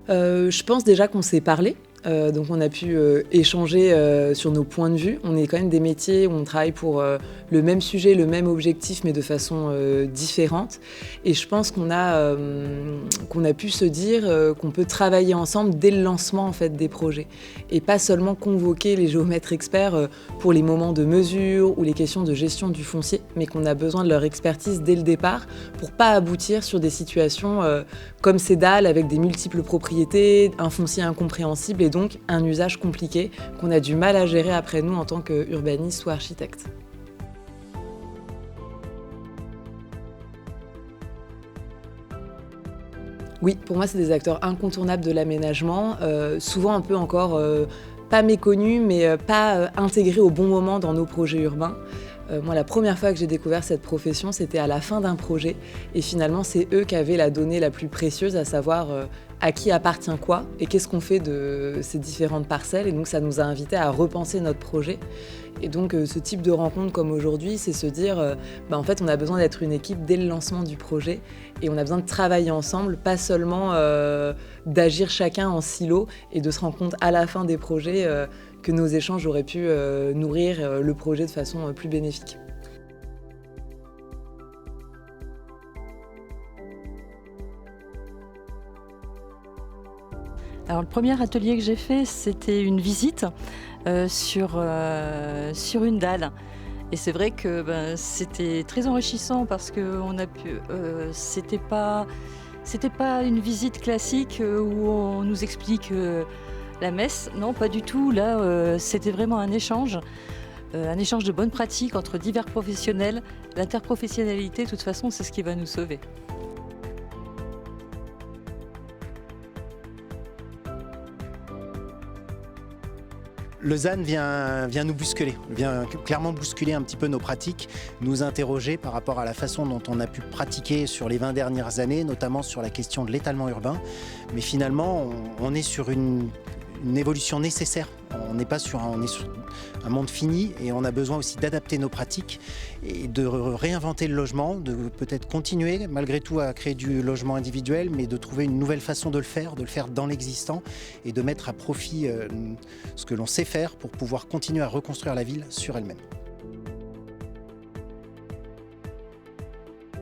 Je pense déjà qu'on s'est parlé, donc on a pu, échanger, sur nos points de vue. On est quand même des métiers où on travaille pour, le même sujet, le même objectif, mais de façon, différente et je pense qu'on a pu se dire, qu'on peut travailler ensemble dès le lancement, en fait, des projets et pas seulement convoquer les géomètres experts, pour les moments de mesure ou les questions de gestion du foncier, mais qu'on a besoin de leur expertise dès le départ pour pas aboutir sur des situations, comme ces dalles avec des multiples propriétés, un foncier incompréhensible et donc un usage compliqué qu'on a du mal à gérer après nous en tant qu'urbaniste ou architecte. Oui, pour moi, c'est des acteurs incontournables de l'aménagement, souvent un peu encore pas méconnus, mais pas intégrés au bon moment dans nos projets urbains. Moi, la première fois que j'ai découvert cette profession, c'était à la fin d'un projet. Et finalement, c'est eux qui avaient la donnée la plus précieuse, à savoir à qui appartient quoi et qu'est-ce qu'on fait de ces différentes parcelles. Et donc, ça nous a invités à repenser notre projet. Et donc, ce type de rencontre comme aujourd'hui, c'est se dire, en fait, on a besoin d'être une équipe dès le lancement du projet. Et on a besoin de travailler ensemble, pas seulement d'agir chacun en silo et de se rendre compte à la fin des projets que nos échanges auraient pu nourrir le projet de façon plus bénéfique. Alors le premier atelier que j'ai fait, c'était une visite sur une dalle. Et c'est vrai que c'était très enrichissant parce que c'était pas une visite classique où on nous explique la messe. Non, pas du tout. Là, c'était vraiment un échange de bonnes pratiques entre divers professionnels. L'interprofessionnalité, de toute façon, c'est ce qui va nous sauver. Le ZAN vient nous bousculer, vient clairement bousculer un petit peu nos pratiques, nous interroger par rapport à la façon dont on a pu pratiquer sur les 20 dernières années, notamment sur la question de l'étalement urbain. Mais finalement, on est sur une évolution nécessaire. On est sur un monde fini et on a besoin aussi d'adapter nos pratiques et de réinventer le logement, de peut-être continuer malgré tout à créer du logement individuel, mais de trouver une nouvelle façon de le faire dans l'existant et de mettre à profit ce que l'on sait faire pour pouvoir continuer à reconstruire la ville sur elle-même.